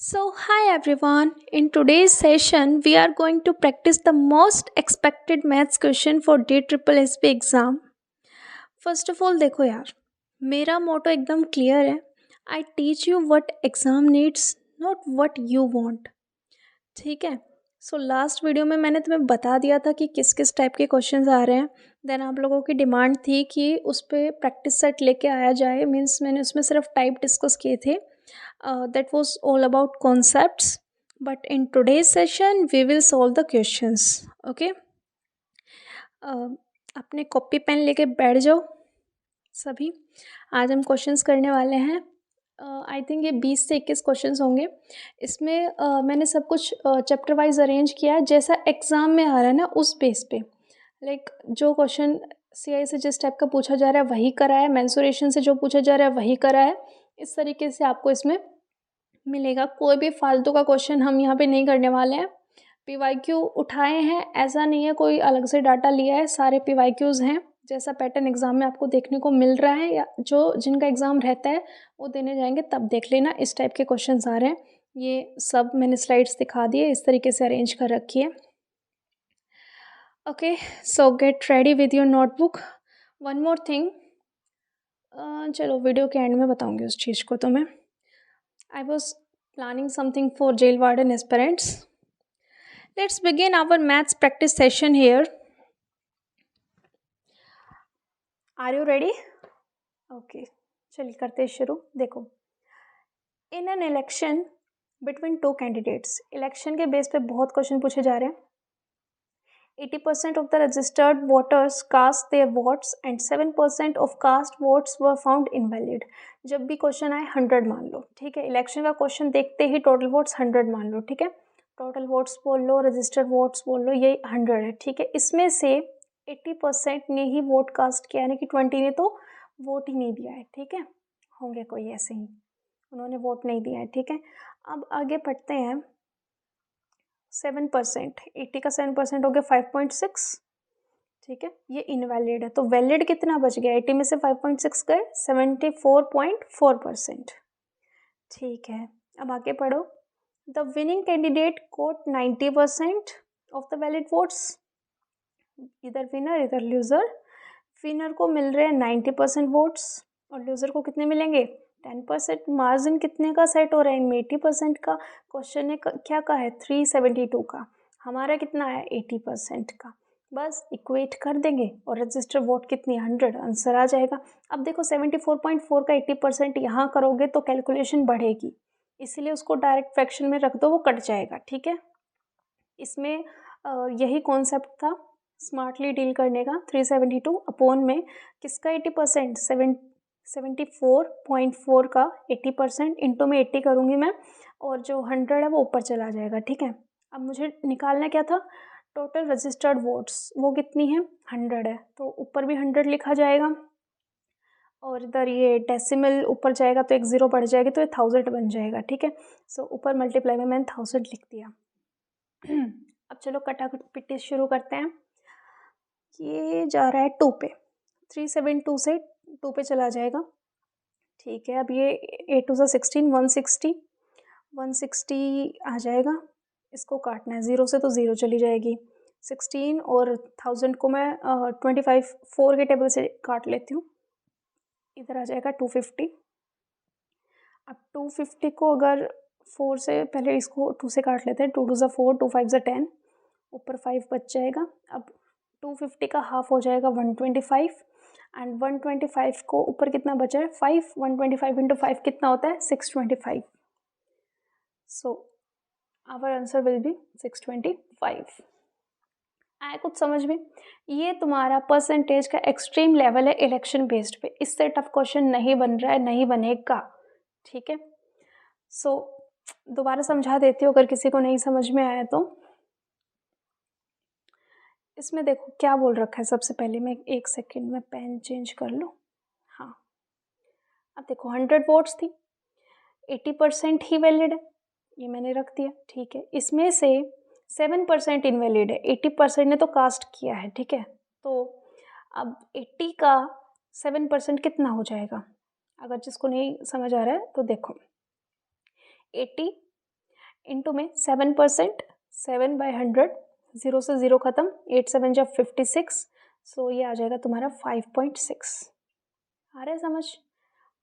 Hi everyone. In today's session, we are going to practice the most expected maths question for DSSB exam. First of all, देखो यार, मेरा मोटो एकदम clear है. I teach you what exam needs, not what you want. ठीक है. So last video में मैंने तुम्हें बता दिया था कि किस किस टाइप के क्वेश्चंस आ रहे हैं. देन आप लोगों की डिमांड थी कि उस पर प्रैक्टिस सेट लेके आया जाए. मीन्स मैंने उसमें सिर्फ टाइप डिस्कस किए थे. That was all about concepts, but in today's session we will solve the questions. Okay. अपने कॉपी पेन लेके बैठ जाओ सभी. आज हम क्वेश्चंस करने वाले हैं. आई थिंक ये 20 से 21 क्वेश्चंस होंगे. इसमें मैंने सब कुछ चैप्टर वाइज अरेंज किया है जैसा एग्ज़ाम में आ रहा है ना, उस बेस पे. लाइक जो क्वेश्चन CI से जिस टाइप का पूछा जा रहा है वही करा है, मेंसुरेशन से जो पूछा जा रहा है वही करा है. इस तरीके से आपको इसमें मिलेगा. कोई भी फालतू का क्वेश्चन हम यहाँ पे नहीं करने वाले हैं. PYQ उठाए हैं, ऐसा नहीं है कोई अलग से डाटा लिया है. सारे PYQs हैं जैसा पैटर्न एग्ज़ाम में आपको देखने को मिल रहा है, या जो जिनका एग्ज़ाम रहता है वो देने जाएंगे तब देख लेना. इस टाइप के क्वेश्चंस आ रहे हैं. ये सब मैंने स्लाइड्स दिखा दिए, इस तरीके से अरेंज कर रखी है. Okay, so get ready with your notebook. One more thing, चलो वीडियो के एंड में बताऊंगी उस चीज़ को. तो मैं I was planning something for jail warden aspirants. Let's begin our maths practice session here. Are you ready? Okay, चलिए करते हैं शुरू. देखो, in an election between two candidates, election के बेस पे बहुत क्वेश्चन पूछे जा रहे हैं. 80% of the registered voters cast their votes and 7% of cast votes were found invalid. जब भी क्वेश्चन आए 100 मान लो. ठीक है, इलेक्शन का क्वेश्चन देखते ही टोटल वोट्स 100 मान लो. ठीक है, टोटल वोट्स बोल लो, रजिस्टर्ड वोट्स बोल लो, ये 100 है. ठीक है, इसमें से 80% ने ही वोट कास्ट किया, यानी कि 20 ने तो वोट ही नहीं दिया है. ठीक है, होंगे कोई ऐसे ही, उन्होंने वोट नहीं दिया है. ठीक है, अब आगे पढ़ते हैं. 7%, 80 का 7% हो गया 5.6. ठीक है, ये इनवैलिड है. तो वैलिड कितना बच गया? 80 में से 5.6 गए, 74.4%. ठीक है, अब आगे पढ़ो. The winning candidate got 90% of the valid votes. इधर विनर इधर लूजर. विनर को मिल रहे हैं 90% वोट्स और लूजर को कितने मिलेंगे? 10%. मार्जिन कितने का सेट हो रहा है इनमें? 80% का. क्वेश्चन ने क्या कहा है? 372 का. हमारा कितना है? 80% का. बस इक्वेट कर देंगे और रजिस्टर वोट कितनी? 100. आंसर आ जाएगा. अब देखो 74.4 का 80% यहाँ करोगे तो कैलकुलेशन बढ़ेगी, इसीलिए उसको डायरेक्ट फ्रैक्शन में रख दो, वो कट जाएगा. ठीक है, इसमें यही कॉन्सेप्ट था स्मार्टली डील करने का. 372 अपोन में किसका 80%? 74.4 का 80%. इंटू में 80 करूँगी मैं, और जो 100 है वो ऊपर चला जाएगा. ठीक है, अब मुझे निकालना क्या था? Total registered votes. वो कितनी है? 100 है, तो ऊपर भी 100 लिखा जाएगा, और इधर ये डेसिमल ऊपर जाएगा तो एक ज़ीरो बढ़ जाएगी, तो ये 1000 बन जाएगा. ठीक है, सो ऊपर मल्टीप्लाई में मैंने 1000 लिख दिया. अब चलो कटाकटी शुरू करते हैं. ये जा रहा है 2 पे. 372 से 2 पे चला जाएगा. ठीक है, अब ये 8 2 16, 160 आ जाएगा. इसको काटना है, 0 से तो 0 चली जाएगी. 16 और 1000 को मैं 25 4 के टेबल से काट लेती हूँ. इधर आ जाएगा 250. अब 250 को अगर 4 से, पहले इसको 2 से काट लेते हैं. 2 2 4, 2 5 10, ऊपर 5 बच जाएगा. अब 250 का हाफ हो जाएगा 125, एंड 125 को ऊपर कितना बचा है? 5. 125 इंटू 5 कितना होता है? 625. So our answer will be 625. आए कुछ समझ में? ये तुम्हारा परसेंटेज का एक्सट्रीम लेवल है इलेक्शन बेस्ड पे. इससे टफ क्वेश्चन नहीं बन रहा है, नहीं बनेगा. ठीक है, सो दोबारा समझा देती हूँ अगर किसी को नहीं समझ में आया तो. इसमें देखो क्या बोल रखा है. सबसे पहले मैं 1 सेकेंड में पेन चेंज कर लूँ. हाँ, अब देखो 100 वोट्स थी, 80% ही वैलिड है, ये मैंने रख दिया. ठीक है, इसमें से 7% इनवैलिड है, 80% ने तो कास्ट किया है. ठीक है, तो अब 80 का 7% कितना हो जाएगा? अगर जिसको नहीं समझ आ रहा है तो देखो, 80 इंटू में 7%, 7/100, 0 से 0 ख़त्म, 8 7 जब 56, सो ये आ जाएगा तुम्हारा 5.6। आ रहा है समझ?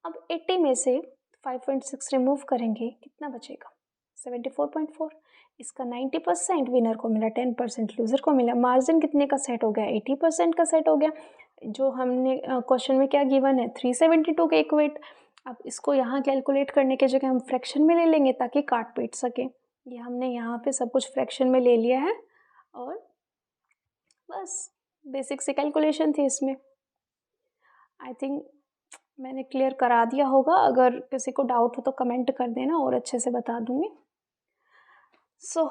अब 80 में से 5.6 रिमूव करेंगे, कितना बचेगा? 74.4। इसका 90% विनर को मिला, 10% लूज़र को मिला। मार्जिन कितने का सेट हो गया? 80% का सेट हो गया। जो हमने क्वेश्चन में क्या गिवन है? 372 के इक्वेट। अब इसको यहाँ कैलकुलेट करने की जगह हम फ्रैक्शन में ले लेंगे ताकि काट पीट सके। ये हमने यहाँ पे सब कुछ फ्रैक्शन में ले लिया है और बस बेसिक सी कैलकुलेशन थी इसमें। आई थिंक मैंने क्लियर करा दिया होगा। अगर किसी को डाउट हो तो कमेंट कर देना और अच्छे से बता दूंगी। सो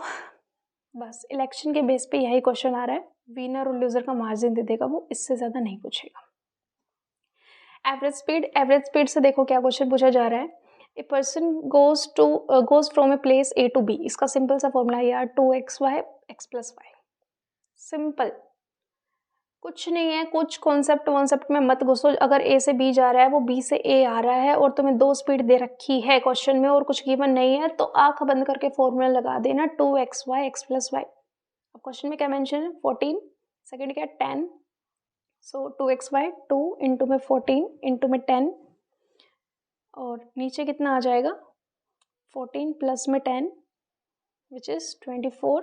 बस इलेक्शन के बेस पे यही क्वेश्चन आ रहा है। विनर और लूजर का मार्जिन दे देगा वो, इससे ज़्यादा नहीं पूछेगा। एवरेज स्पीड से देखो क्या क्वेश्चन पूछा जा रहा है। A person goes from a place A to B. इसका सिंपल सा फॉर्मूला है यार, 2xy x+y। सिंपल, कुछ नहीं है, कुछ कॉन्सेप्ट में मत घुसो। अगर ए से बी जा रहा है, वो बी से ए आ रहा है और तुम्हें 2 स्पीड दे रखी है क्वेश्चन में और कुछ गिवन नहीं है, तो आंख बंद करके फॉर्मूला लगा देना 2xy x+y। अब क्वेश्चन में क्या मेंशन है? 14, सेकंड क्या? 10। सो 2xy 2 इंटू में 14 इंटू में 10 और नीचे कितना आ जाएगा? 14 प्लस में 10 विच इज़ 24।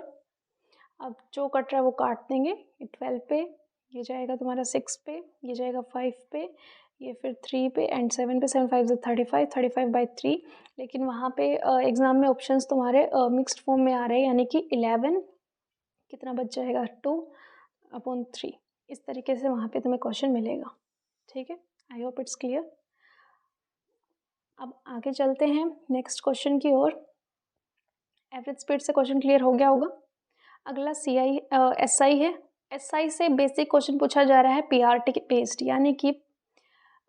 अब जो कट रहा है वो काट देंगे। ये 12 पे, ये जाएगा तुम्हारा 6 पे, ये जाएगा 5 पे, ये फिर 3 पे एंड 7 पे। 7 5 35, 35/3। लेकिन वहाँ पे एग्ज़ाम में ऑप्शंस तुम्हारे मिक्स्ड फॉर्म में आ रहे हैं, यानी कि 11 कितना बच जाएगा? 2/3। इस तरीके से वहाँ पे तुम्हें क्वेश्चन मिलेगा। ठीक है, आई होप इट्स क्लियर। अब आगे चलते हैं नेक्स्ट क्वेश्चन की ओर। एवरेज स्पीड से क्वेश्चन क्लियर हो गया होगा। अगला SI है। SI से बेसिक क्वेश्चन पूछा जा रहा है PRT बेस्ड, यानी कि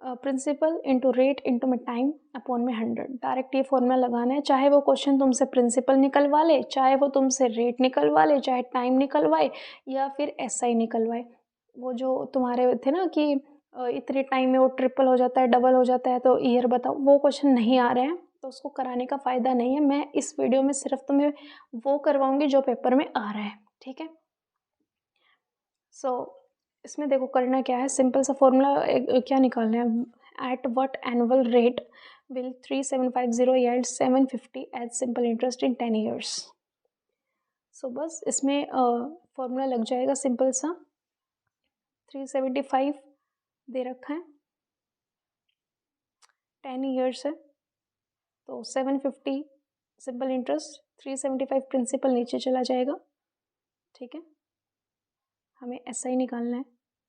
प्रिंसिपल इंटू रेट इंटू में टाइम अपॉन में 100। डायरेक्ट ये फॉर्मूला लगाना है, चाहे वो क्वेश्चन तुमसे प्रिंसिपल निकलवा ले, चाहे वो तुमसे रेट निकलवा ले, चाहे टाइम निकलवाए या फिर SI निकलवाए। वो जो तुम्हारे थे ना कि इतने टाइम में वो ट्रिपल हो जाता है, डबल हो जाता है, तो ईयर बताओ, वो क्वेश्चन नहीं आ रहे हैं तो उसको कराने का फ़ायदा नहीं है। मैं इस वीडियो में सिर्फ तुम्हें वो करवाऊंगी जो पेपर में आ रहा है। ठीक है, सो इसमें देखो करना क्या है, सिंपल सा फॉर्मूला क्या निकालना है। At what annual rate will 3750 yield 750 as simple interest in 10 years। So बस इसमें फॉर्मूला लग जाएगा सिंपल सा। 375 दे रखा है, 10 years है, तो 750 सिंपल इंटरेस्ट, 375 प्रिंसिपल नीचे चला जाएगा। ठीक है, हमें SI निकालना है,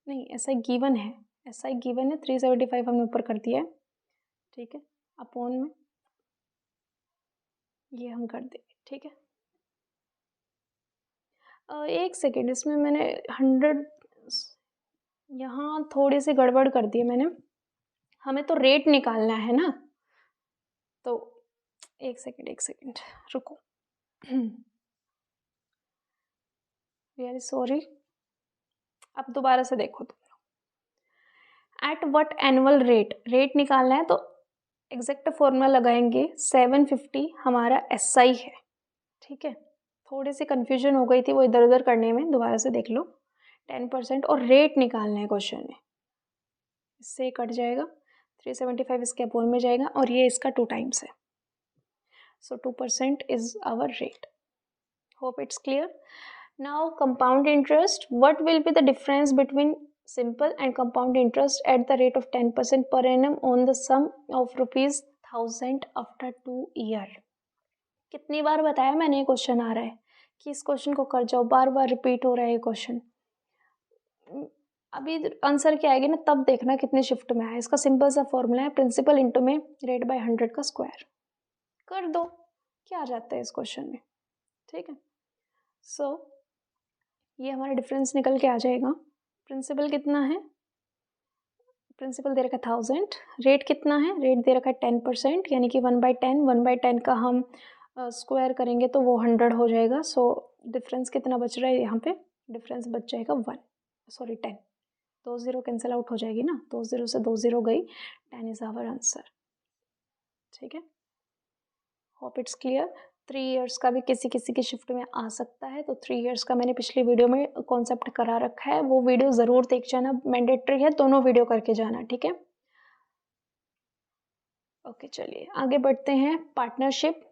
नहीं SI गिवन है, SI गिवन है, 375 हमने ऊपर कर दिया है। ठीक है, अपॉन में ये हम कर देंगे। ठीक है, एक सेकेंड, इसमें मैंने 100 यहाँ थोड़ी सी गड़बड़ कर दी है मैंने। हमें तो रेट निकालना है ना, तो एक सेकेंड रुको। रियली सॉरी, अब दोबारा से देखो तुम। एट व्हाट एनुअल रेट निकालना है तो एग्जैक्ट फॉर्मूला लगाएंगे। 750 हमारा SI है। ठीक है, थोड़ी सी कन्फ्यूजन हो गई थी वो इधर उधर करने में, दोबारा से देख लो। 10% और रेट निकालना है क्वेश्चन में, इससे कट जाएगा। 375 इसके अपॉन में जाएगा और ये इसका 2 टाइम्स है, सो 2% is hour rate. Hope it's clear. Now compound interest, what will be the difference between simple and compound interest at the rate of 10% per annum on the sum of ₹1000 after 2 year। कितनी बार बताया मैंने, ये question आ रहा है कि इस question को कर जाओ, बार बार रिपीट हो रहा है ये क्वेश्चन। अभी आंसर क्या आएगी ना, तब देखना कितने शिफ्ट में आया। इसका सिंपल सा फॉर्मूला है प्रिंसिपल इंटू में रेट बाय 100 का स्क्वायर, कर दो, क्या आ जाता है इस क्वेश्चन में। ठीक है, सो ये हमारा डिफरेंस निकल के आ जाएगा। प्रिंसिपल कितना है? प्रिंसिपल दे रखा है 1000, रेट कितना है? रेट दे रखा है 10%, यानी कि 1/10। 1/10 का हम स्क्वायर करेंगे तो वो 100 हो जाएगा। सो डिफरेंस कितना बच रहा है यहाँ पे? डिफरेंस बच जाएगा 10। 2 0 कैंसिल आउट हो जाएगी ना, 2 0 से 2 0 गई, 10 इज आवर आंसर। ठीक है, होप इट्स क्लियर। 3 इयर्स का भी किसी किसी की शिफ्ट में आ सकता है, तो 3 इयर्स का मैंने पिछली वीडियो में कॉन्सेप्ट करा रखा है, वो वीडियो ज़रूर देख जाना, मैंडेटरी है, दोनों वीडियो करके जाना, ठीक है। ओके चलिए आगे बढ़ते हैं। पार्टनरशिप।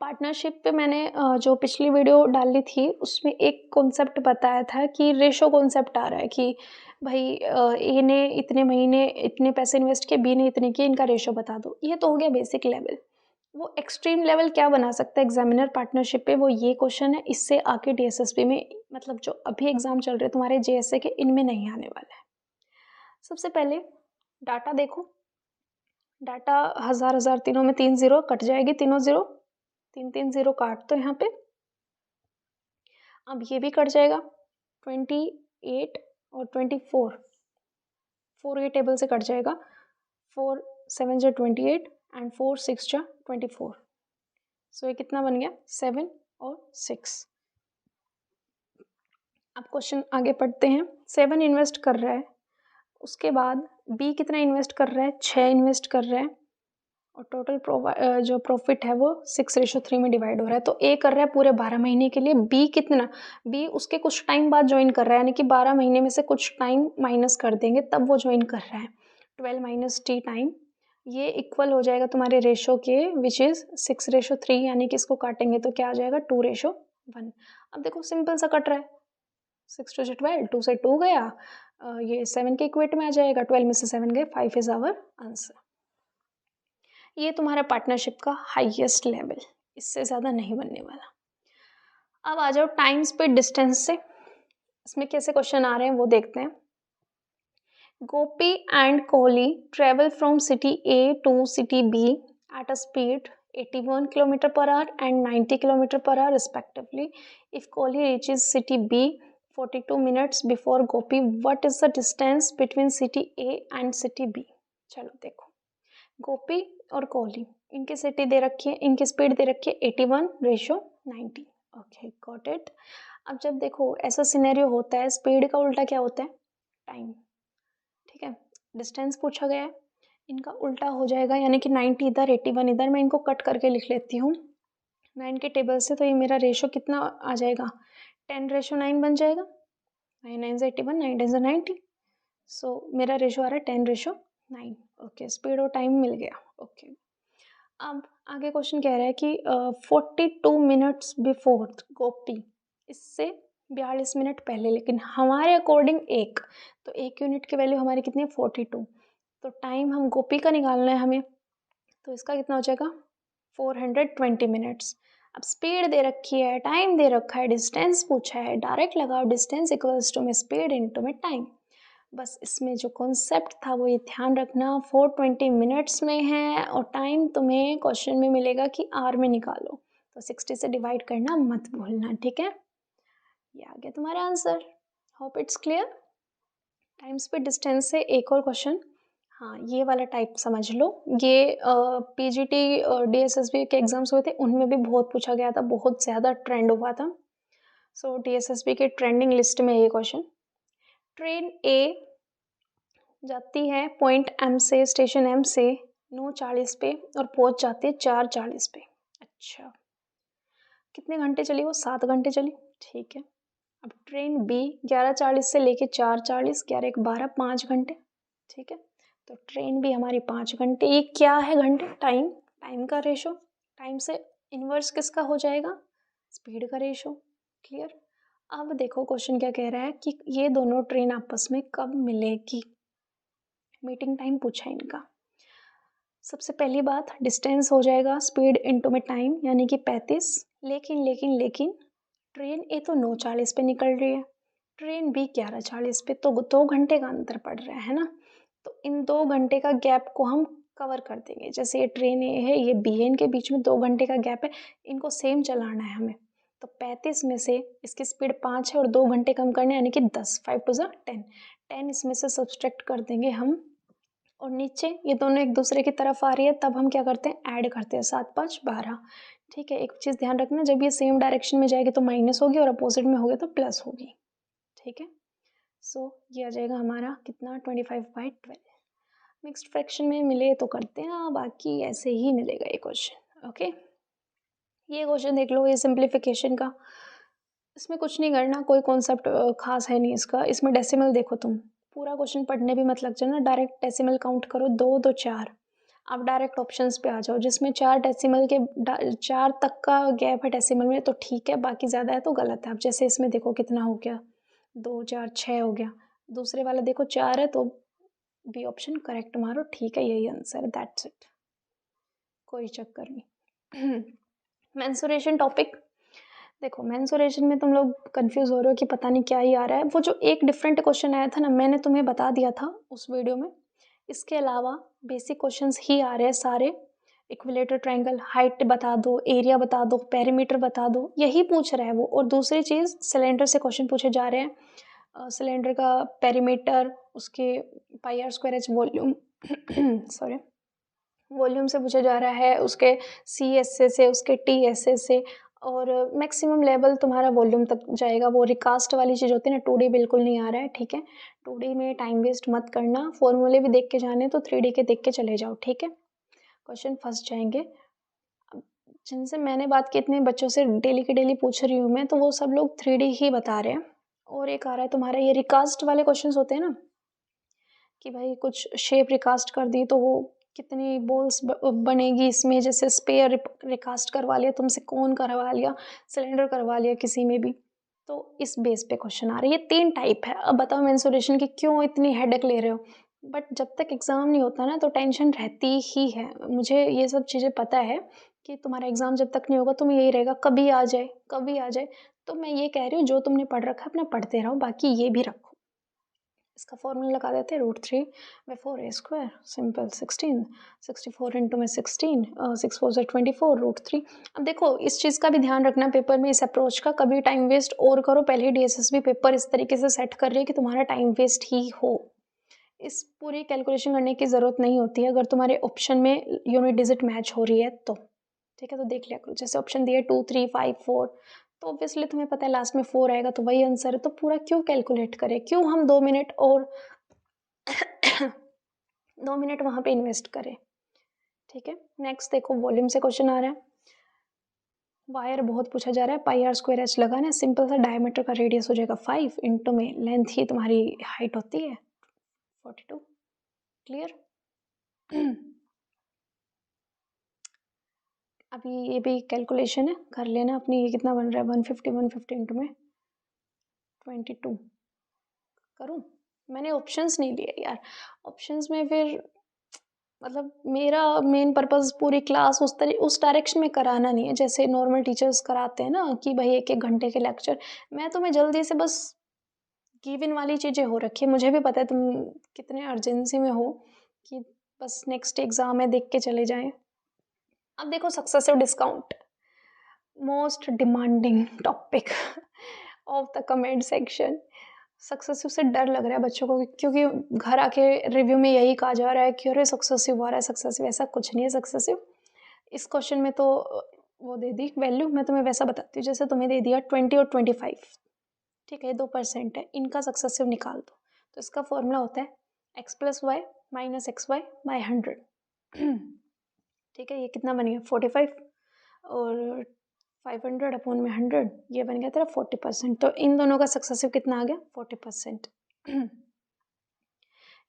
पार्टनरशिप पे मैंने जो पिछली वीडियो डाली थी उसमें एक कॉन्सेप्ट बताया था कि रेशो कॉन्सेप्ट आ रहा है कि भाई ए ने इतने महीने इतने पैसे इन्वेस्ट किए, बी ने इतने किए, इनका रेशो बता दो। ये तो हो गया बेसिक लेवल। वो एक्सट्रीम लेवल क्या बना सकता है एग्जामिनर पार्टनरशिप पे, वो ये क्वेश्चन है। इससे आके डीएसएसबी में, मतलब जो अभी एग्जाम चल रहे तुम्हारे जेएसए के, इनमें नहीं आने वाला है। सबसे पहले डाटा देखो। डाटा हजार तीनों में 3 0 कट जाएगी, तीनों 0, 3 0 काट दो यहाँ पे। अब ये भी कट जाएगा, 28 और 24, 4 ये टेबल से कट जाएगा। 4 7 जा 28 एंड 4 6 जा 24। सो ये कितना बन गया, 7 और 6। अब क्वेश्चन आगे पढ़ते हैं। 7 इन्वेस्ट कर रहा है, उसके बाद बी कितना इन्वेस्ट कर रहा है, 6 इन्वेस्ट कर रहा है, और टोटल जो प्रॉफिट है वो 6:3 में डिवाइड हो रहा है। तो ए कर रहा है पूरे 12 महीने के लिए, बी कितना, बी उसके कुछ टाइम बाद ज्वाइन कर रहा है, यानी कि 12 महीने में से कुछ टाइम माइनस कर देंगे तब वो ज्वाइन कर रहा है। 12 माइनस टी टाइम, ये इक्वल हो जाएगा तुम्हारे रेशो के, विच इज़ 6:3, यानी कि इसको काटेंगे तो क्या आ जाएगा, 2:1। अब देखो सिंपल सा कट रहा है, 6 2 12, 2 से 2 गया, ये 7 के इक्वेट में आ जाएगा, 12 में से 7 गए, 5 इज आवर आंसर। ये तुम्हारा पार्टनरशिप का हाईएस्ट लेवल, इससे ज़्यादा नहीं बनने वाला। अब आ जाओ टाइम स्पीड डिस्टेंस से। इसमें कैसे क्वेश्चन आ रहे हैं वो देखते हैं। Gopi and Kohli travel from city A to city B at a speed 81 kilometre per hour and 90 kilometre per hour respectively. If Kohli reaches city B 42 minutes before Gopi, what is the distance between city A and city B. चलो देखो, गोपी और कोहली, इनकी city दे रखी है, इनकी speed दे रखी है 81:90। Okay got it. अब जब देखो ऐसा सिनेरियो होता है, स्पीड का उल्टा क्या होता है, टाइम, ठीक है। डिस्टेंस पूछा गया है, इनका उल्टा हो जाएगा, यानी कि 90 इधर 81 इधर। मैं इनको कट करके लिख लेती हूँ 9 के टेबल से, तो ये मेरा रेशो कितना आ जाएगा, 10:9 बन जाएगा। 9 9 से 81, 9 10 से 90, सो मेरा रेशो आ रहा है 10:9। ओके, स्पीड और टाइम मिल गया। ओके, अब आगे क्वेश्चन कह रहा है कि 42 मिनट्स बिफोर गोपी, इससे 42 मिनट पहले, लेकिन हमारे अकॉर्डिंग एक, तो एक यूनिट की वैल्यू हमारी कितनी है, 42। तो टाइम हम गोपी का निकालना है हमें, तो इसका कितना हो जाएगा, 420 मिनट्स। अब स्पीड दे रखी है, टाइम दे रखा है, डिस्टेंस पूछा है, डायरेक्ट लगाओ, डिस्टेंस इक्वल्स टू में स्पीड इनटू में टाइम। बस इसमें जो कॉन्सेप्ट था वो ये ध्यान रखना, 420 मिनट्स में है, और टाइम तुम्हें क्वेश्चन में मिलेगा कि आर में निकालो, तो 60 से डिवाइड करना मत भूलना, ठीक है। ये आ गया तुम्हारा answer. Hope it's clear. Time speed distance से एक और क्वेश्चन, हाँ ये वाला टाइप समझ लो, ये पीजीटी और डीएसएसबी के एग्जाम्स हुए थे, उनमें भी बहुत पूछा गया था, बहुत ज़्यादा ट्रेंड हुआ था। सो डीएसएसबी के ट्रेंडिंग लिस्ट में ये क्वेश्चन। ट्रेन ए जाती है पॉइंट एम से, स्टेशन एम से 9:40 पे, और पहुंच जाती है 4:40 पे। अच्छा, कितने घंटे चली वो, 7 घंटे चली, ठीक है। अब ट्रेन बी 11:40 से लेके 4:40, 11 1 12, 5 घंटे, ठीक है। तो ट्रेन बी हमारी 5 घंटे, ये क्या है घंटे, टाइम, टाइम का रेशो, टाइम से इन्वर्स किसका हो जाएगा, स्पीड का रेशो। क्लियर। अब देखो क्वेश्चन क्या कह रहा है कि ये दोनों ट्रेन आपस में कब मिलेगी, मीटिंग टाइम पूछा है इनका। सबसे पहली बात, डिस्टेंस हो जाएगा स्पीड इनटू में टाइम, यानी कि 35। लेकिन ट्रेन ए तो 9:40 पे निकल रही है, ट्रेन बी 11:40 पे, तो 2 घंटे का अंतर पड़ रहा है ना। तो इन 2 घंटे का गैप को हम कवर कर देंगे। जैसे ये ट्रेन ए है, ये बी है, इनके बीच में 2 घंटे का गैप है, इनको सेम चलाना है हमें। तो 35 में से इसकी स्पीड 5 है और 2 घंटे कम करने, यानी कि 10, 5 2 10, 10 इसमें से सब्सट्रैक्ट कर देंगे हम। और नीचे ये दोनों एक दूसरे की तरफ आ रही है, तब हम क्या करते हैं, ऐड करते हैं, 7 5 12। ठीक है, एक चीज़ ध्यान रखना, जब ये सेम डायरेक्शन में जाएगी तो माइनस होगी, और अपोजिट में होगी तो प्लस होगी, ठीक है। सो ये आ जाएगा हमारा कितना, 25/12। मिक्स्ड फ्रैक्शन में मिले तो करते हैं, बाकी ऐसे ही मिलेगा ये क्वेश्चन। ओके, ये क्वेश्चन देख लो, ये सिंप्लीफिकेशन का, इसमें कुछ नहीं करना, कोई कॉन्सेप्ट खास है नहीं इसका। इसमें डेसिमल देखो, तुम पूरा क्वेश्चन पढ़ने भी मत लग जाना, डायरेक्ट डेसिमल काउंट करो, 2 2 4। आप डायरेक्ट ऑप्शंस पे आ जाओ, जिसमें 4 डेसिमल के 4 तक का गैप है डेसिमल में तो ठीक है, बाकी ज़्यादा है तो गलत है। अब जैसे इसमें देखो कितना हो गया, 2 4 6 हो गया। दूसरे वाला देखो 4 है तो बी ऑप्शन करेक्ट मारो, ठीक है, यही आंसर है, दैट्स इट, कोई चक्कर नहीं। मेंसुरेशन टॉपिक देखो, मेंसुरेशन में तुम लोग कंफ्यूज हो रहे हो कि पता नहीं क्या ही आ रहा है। वो जो एक डिफरेंट क्वेश्चन आया था ना, मैंने तुम्हें बता दिया था उस वीडियो में। इसके अलावा बेसिक क्वेश्चंस ही आ रहे हैं सारे। इक्विलेटर ट्रायंगल, हाइट बता दो, एरिया बता दो, पेरीमीटर बता दो, यही पूछ रहा है वो। और दूसरी चीज़, सिलेंडर से क्वेश्चन पूछे जा रहे हैं। सिलेंडर का पेरीमीटर, उसके pi r square h volume sorry, volume से पूछा जा रहा है, उसके सी एस से, उसके टी एस से, और मैक्सिमम लेवल तुम्हारा वॉल्यूम तक जाएगा। वो रिकास्ट वाली चीज़ होती है ना, 2D बिल्कुल नहीं आ रहा है, ठीक है। 2D में टाइम वेस्ट मत करना, फॉर्मूले भी देख के जाने तो 3D के देख के चले जाओ, ठीक है। क्वेश्चन फंस जाएंगे। अब जिनसे मैंने बात की, इतने बच्चों से डेली के डेली पूछ रही हूँ मैं, तो वो सब लोग 3D ही बता रहे हैं। और एक आ रहा है तुम्हारा ये रिकास्ट वाले क्वेश्चन होते हैं ना, कि भाई कुछ शेप रिकास्ट कर दी तो वो कितनी बॉल्स बनेगी इसमें, जैसे स्पेयर रिकास्ट करवा लिया तुमसे, कौन करवा लिया, सिलेंडर करवा लिया किसी में भी, तो इस बेस पे क्वेश्चन आ रहे हैं। ये 3 टाइप है। अब बताओ मेंसुरेशन की क्यों इतनी हेडेक ले रहे हो, बट जब तक एग्ज़ाम नहीं होता ना तो टेंशन रहती ही है। मुझे ये सब चीज़ें पता है कि तुम्हारा एग्ज़ाम जब तक नहीं होगा तुम्हें यही रहेगा, कभी आ जाए कभी आ जाए। तो मैं ये कह रही हूँ, जो तुमने पढ़ रखा है अपना पढ़ते रहो, बाकी ये भी रखो। इसका फॉर्मूला लगा देते हैं, √3/4a², सिंपल। 16, 64 इंटू में 16, 6 4 ज़ा 24, √3। अब देखो, इस चीज़ का भी ध्यान रखना पेपर में, इस अप्रोच का कभी टाइम वेस्ट और करो। पहले ही DSSB पेपर इस तरीके से सेट कर रही है कि तुम्हारा टाइम वेस्ट ही हो। इस पूरी कैलकुलेशन करने की ज़रूरत नहीं होती है, अगर तुम्हारे ऑप्शन में यूनिट डिजिट मैच हो रही है तो, ठीक है। तो देख लिया करो, जैसे ऑप्शन दिए 2 3 5 4, तो ऑब्वियसली तुम्हें पता है लास्ट में 4 आएगा तो वही आंसर है। तो पूरा क्यों कैलकुलेट करें, क्यों हम 2 मिनट और 2 मिनट वहाँ पे इन्वेस्ट करें, ठीक है। नेक्स्ट देखो, वॉल्यूम से क्वेश्चन आ रहा है। वायर बहुत पूछा जा रहा है, पाई आर स्क्वायर एच लगाना है, सिंपल सा। डायमीटर का रेडियस हो जाएगा 5, इंटू में लेंथ ही तुम्हारी हाइट होती है 42। क्लियर। अभी ये भी कैलकुलेशन है, कर लेना अपनी। ये कितना बन रहा है, 150 इंटू में 22। करूँ, मैंने ऑप्शंस नहीं लिए यार। ऑप्शंस में फिर मतलब मेरा मेन पर्पस पूरी क्लास उस डायरेक्शन में कराना नहीं है, जैसे नॉर्मल टीचर्स कराते हैं ना कि भाई 1 1 घंटे के लेक्चर। मैं तुम्हें जल्दी से बस गिव इन वाली चीज़ें हो रखी है। मुझे भी पता है तुम कितने अर्जेंसी में हो कि बस नेक्स्ट एग्ज़ाम है, देख के चले जाएं। अब देखो, successive discount, most demanding topic of the comment section. Successive से डर लग रहा है बच्चों को, क्योंकि घर आके रिव्यू में यही कहा जा रहा है कि अरे सक्सेसिव आ रहा है, सक्सेसिव। ऐसा कुछ नहीं है सक्सेसिव। इस क्वेश्चन में तो वो दे दी वैल्यू, मैं तुम्हें वैसा बताती हूँ। जैसे तुम्हें दे दिया 20 और 25, ठीक है, 2% है, इनका सक्सेसिव निकाल दो। तो इसका फॉर्मूला होता है x + y - xy/100। ठीक है, ये कितना बन गया 45, और 500/100 ये बन गया तेरा 40%। तो इन दोनों का सक्सेसिव कितना आ गया 40%।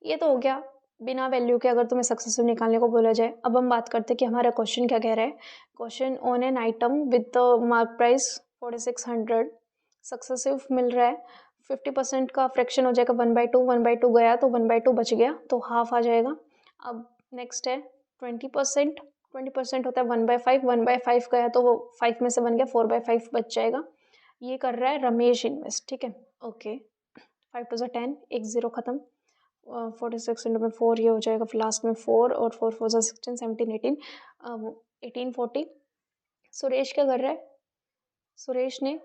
ये तो हो गया बिना वैल्यू के, अगर तुम्हें सक्सेसिव निकालने को बोला जाए। अब हम बात करते हैं कि हमारा क्वेश्चन क्या कह रहा है। Question, on an item with the mark price 4600 successive मिल रहा है। 50% का फ्रैक्शन हो जाएगा 1/2, 1/2 गया तो 1/2 बच गया, तो हाफ आ जाएगा। अब नेक्स्ट है 20%, 20% होता है 1/5, 1/5 गया तो वो 5 में से बन गया, 4/5 बच जाएगा। ये कर रहा है रमेश इन्वेस्ट, ठीक है, ओके। 5 2 10, 1 0 खत्म। 46 इंटू में 4, ये हो जाएगा फिर लास्ट में 4, और 4 4 16 17 18, 1840। सुरेश क्या कर रहा है, सुरेश ने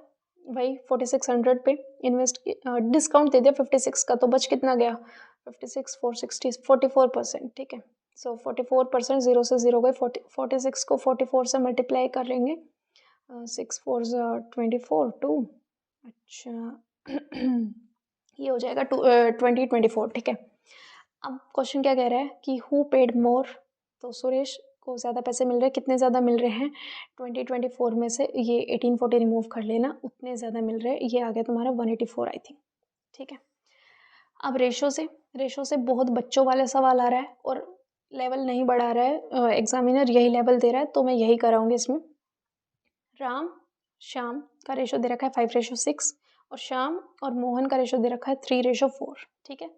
भाई 4600 पे इन्वेस्ट, डिस्काउंट दे दिया 56 का, तो बच कितना गया 56 460, 44%, ठीक है। सो 44%, 0 से 0 गए, 46 को 44 से मल्टीप्लाई करेंगे, 6 4 24 2, अच्छा ये हो जाएगा 2024, ठीक है। अब क्वेश्चन क्या कह रहा है कि हु पेड मोर, तो सुरेश को ज़्यादा पैसे मिल रहे हैं, कितने ज़्यादा मिल रहे हैं 2024 में से ये 1840 रिमूव कर लेना, उतने ज़्यादा मिल रहे हैं। ये आ गया तुम्हारा 184 आई थिंक, ठीक है। अब रेशो से बहुत बच्चों वाले सवाल आ रहा है और लेवल नहीं बढ़ा रहा है, एग्जामिनर यही लेवल दे रहा है, तो मैं यही कराऊंगी इसमें। राम श्याम का रेशो दे रखा है 5:6 और श्याम और मोहन का रेशो दे रखा है 3:4, ठीक है।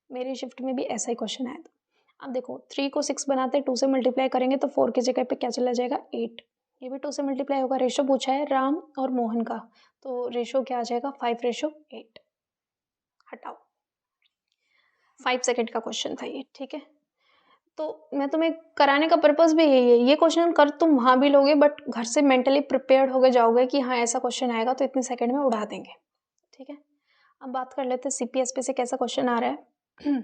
मेरी शिफ्ट में भी ऐसा ही क्वेश्चन आया था। अब देखो 3 को 6 बनाते 2 से मल्टीप्लाई करेंगे तो 4 की जगह पे क्या चला जाएगा 8, ये भी 2 से मल्टीप्लाई होगा। रेशो पूछा है राम और मोहन का, तो रेशो क्या आ जाएगा 5:8। हटाओ, 5 सेकेंड का क्वेश्चन था ये, ठीक है। तो मैं तुम्हें कराने का पर्पस भी यही है, ये क्वेश्चन कर तुम वहाँ भी लोगे बट घर से मेंटली प्रिपेयर्ड होके जाओगे कि हाँ ऐसा क्वेश्चन आएगा तो इतने सेकंड में उड़ा देंगे, ठीक है। अब बात कर लेते हैं सीपीएसपी से कैसा क्वेश्चन आ रहा है।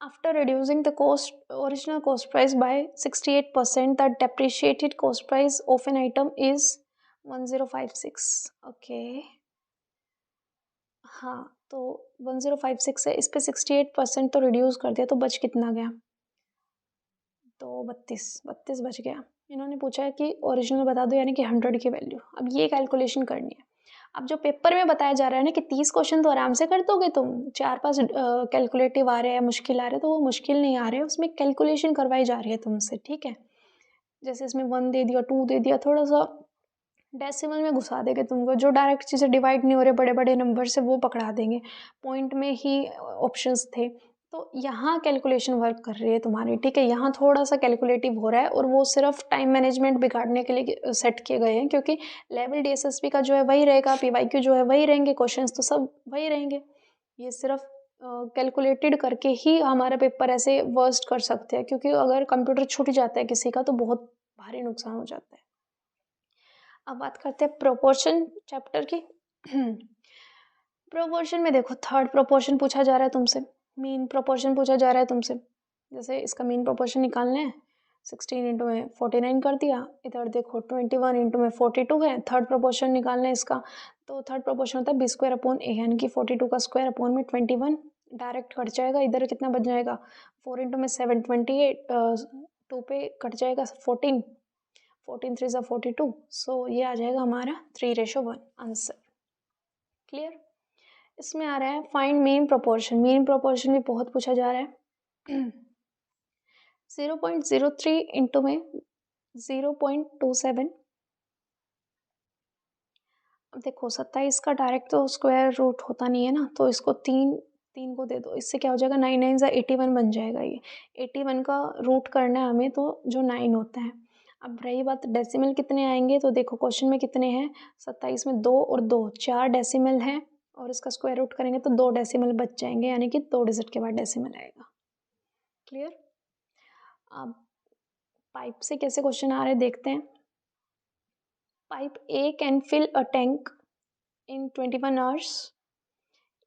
After reducing the cost original cost price by 68%, the depreciated cost price of an item is 1056। Okay, हाँ तो 1056 है, इस पे 68% तो रिड्यूस कर दिया तो बच कितना गया, तो 32 बच गया। इन्होंने पूछा है कि ओरिजिनल बता दो, यानी कि 100 की वैल्यू। अब ये कैलकुलेशन करनी है। अब जो पेपर में बताया जा रहा है ना कि 30 क्वेश्चन तो आराम से कर दोगे तुम, 4-5 कैलकुलेटिव आ रहे हैं, मुश्किल आ रहे हैं, तो वो मुश्किल नहीं आ रहे हैं, उसमें कैलकुलेशन करवाई जा रही है तुमसे, ठीक है। जैसे इसमें 1 दे दिया, 2 दे दिया, थोड़ा सा डेसिमल में घुसा देंगे तुमको, जो डायरेक्ट चीज़ें डिवाइड नहीं हो रहे बड़े बड़े नंबर से वो पकड़ा देंगे, पॉइंट में ही ऑप्शंस थे। तो यहाँ कैलकुलेशन वर्क कर रही है तुम्हारी, ठीक है। यहाँ थोड़ा सा कैलकुलेटिव हो रहा है और वो सिर्फ टाइम मैनेजमेंट बिगाड़ने के लिए सेट किए गए हैं, क्योंकि लेवल डीएसएसपी का जो है वही रहेगा, पीवाईक्यू जो है वही रहेंगे, क्वेश्चंस तो सब वही रहेंगे। ये सिर्फ कैलकुलेटेड करके ही हमारा पेपर ऐसे वर्स्ट कर सकते हैं, क्योंकि अगर कंप्यूटर छूट जाता है किसी का तो बहुत भारी नुकसान हो जाता है। अब बात करते हैं प्रोपोर्शन चैप्टर की। प्रोपोर्शन में देखो थर्ड प्रोपोर्शन पूछा जा रहा है तुमसे, मीन प्रोपोर्शन पूछा जा रहा है तुमसे। जैसे इसका मीन प्रोपोर्शन निकालना है, 16 इंटू में 49 कर दिया, इधर देखो 21 इंटू में 42 है। थर्ड प्रोपोर्शन निकालना है इसका, तो थर्ड प्रोपोर्शन होता है बी स्क्वायर अपॉन ए, यानी कि 42 का स्क्वायर अपॉन में 21, डायरेक्ट कट जाएगा। इधर कितना बच जाएगा, 4 इंटू में 7 28, 2 पे कट जाएगा 14, 14 3 42, सो ये आ जाएगा हमारा 3:1 आंसर। क्लियर। इसमें आ रहा है find mean proportion, mean proportion भी बहुत पूछा जा रहा है। 0.03 इंटू में 0.27। अब देखो 27 का डायरेक्ट तो स्क्वायर रूट होता नहीं है ना, तो इसको तीन को दे दो, इससे क्या हो जाएगा 9 9 81 बन जाएगा। ये 81 का रूट करना है हमें, तो जो 9 होता है। अब रही बात डेसिमल कितने आएंगे, तो देखो क्वेश्चन में कितने हैं, 27 में 2 और 2 4 डेसिमल है, और इसका स्क्वायर रूट करेंगे तो 2 डेसिमल बच जाएंगे, यानी कि 2 डिजिट के बाद डेसिमल आएगा। क्लियर। अब पाइप से कैसे क्वेश्चन आ रहे हैं देखते हैं। Pipe A can fill a tank in 21 hours.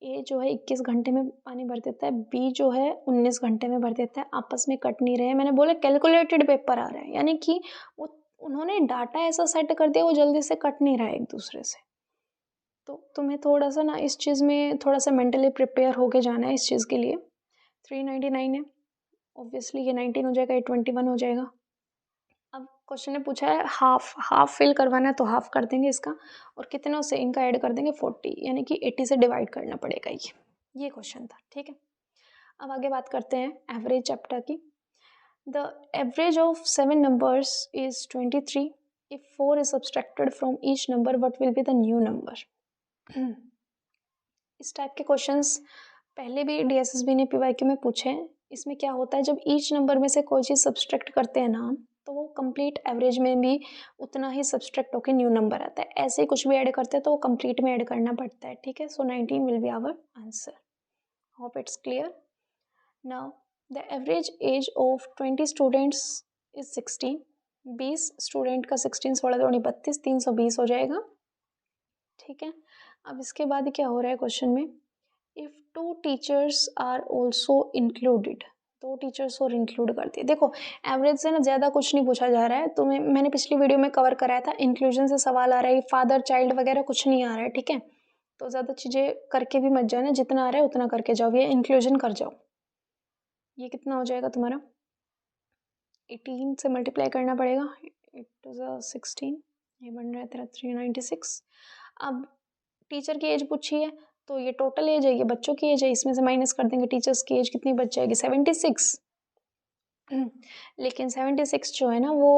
A जो है 21 घंटे में पानी भर देता है, बी जो है 19 घंटे में भर देता है। आपस में कट नहीं रहे, मैंने बोला कैलकुलेटेड पेपर आ रहा है, यानी कि वो उन्होंने डाटा ऐसा सेट कर दिया वो जल्दी से कट नहीं रहा है एक दूसरे से। तो तुम्हें थोड़ा सा ना इस चीज़ में थोड़ा सा मेंटली प्रिपेयर होके जाना है इस चीज़ के लिए। 399 है, ऑब्वियसली ये 19 हो जाएगा, ये 21 हो जाएगा। अब क्वेश्चन ने पूछा है हाफ फिल करवाना है तो हाफ कर देंगे इसका, और कितनों से इनका ऐड कर देंगे 40, यानी कि 80 से डिवाइड करना पड़ेगा। ये क्वेश्चन था, ठीक है। अब आगे बात करते हैं एवरेज चैप्टर की। The average of 7 numbers is 23। If 4 is subtracted from each number what will be the new number. इस टाइप के क्वेश्चंस पहले भी डीएसएसबी ने पीवाईक्यू में पूछे हैं। इसमें क्या होता है, जब ईच नंबर में से कोई चीज़ सब्सट्रैक्ट करते हैं ना, तो वो कंप्लीट एवरेज में भी उतना ही सब्सट्रैक्ट होकर न्यू नंबर आता है। ऐसे ही कुछ भी ऐड करते हैं तो वो कंप्लीट में ऐड करना पड़ता है, ठीक है। So 19 will be our answer. Hope it's clear. Now the average age of 20 students is 16। 20 student का 16 16 दूनी 32, 320 हो जाएगा, ठीक है। अब इसके बाद क्या हो रहा है क्वेश्चन में, if 2 teachers are also included, 2 teachers और इंक्लूड कर दिए। देखो एवरेज से ना ज़्यादा कुछ नहीं पूछा जा रहा है, तो मैंने पिछली वीडियो में कवर कराया था, इंक्लूजन से सवाल आ रहा है, फादर चाइल्ड वगैरह कुछ नहीं आ रहा है, ठीक है। तो ज़्यादा चीज़ें करके भी मत जाना, जितना आ रहा है उतना करके जाओ, ये इंक्लूजन कर जाओ। ये कितना हो जाएगा तुम्हारा 18 से मल्टीप्लाई करना पड़ेगा, 8 16, ये बन रहा है तेरा 396। अब टीचर की एज पूछी है तो ये टोटल एज है, ये बच्चों की एज है, इसमें से माइनस कर देंगे, टीचर्स की एज कितनी बच जाएगी 76। लेकिन 76 जो है ना वो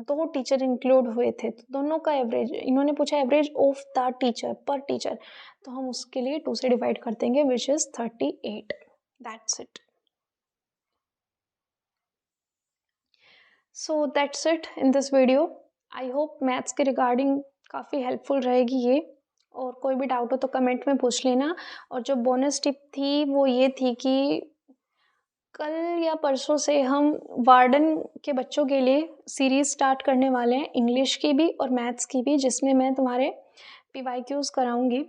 2 टीचर इंक्लूड हुए थे, तो दोनों का एवरेज, इन्होंने पूछा एवरेज ऑफ द टीचर पर टीचर, तो हम उसके लिए 2 से डिवाइड कर देंगे which is 38। That's it. So that's it in this video. I hope maths के रिगार्डिंग काफ़ी हेल्पफुल रहेगी ये, और कोई भी डाउट हो तो कमेंट में पूछ लेना। और जो बोनस टिप थी वो ये थी कि कल या परसों से हम वार्डन के बच्चों के लिए सीरीज़ स्टार्ट करने वाले हैं, इंग्लिश की भी और मैथ्स की भी, जिसमें मैं तुम्हारे PYQs कराऊंगी।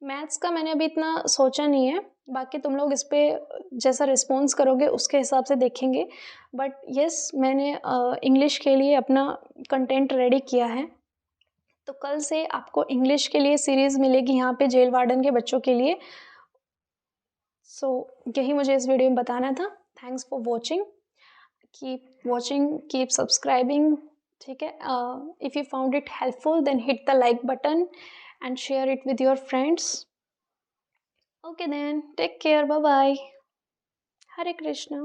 मैथ्स का मैंने अभी इतना सोचा नहीं है, बाकी तुम लोग इस पर जैसा रिस्पॉन्स करोगे उसके हिसाब से देखेंगे। बट यस, मैंने इंग्लिश के लिए अपना कंटेंट रेडी किया है, तो कल से आपको इंग्लिश के लिए सीरीज़ मिलेगी यहाँ पे जेल वार्डन के बच्चों के लिए। सो यही मुझे इस वीडियो में बताना था। Thanks for watching, keep watching, keep subscribing, ठीक है। If you found it helpful then hit the like button and share it with your friends. Okay then, take care, bye bye. Hare Krishna.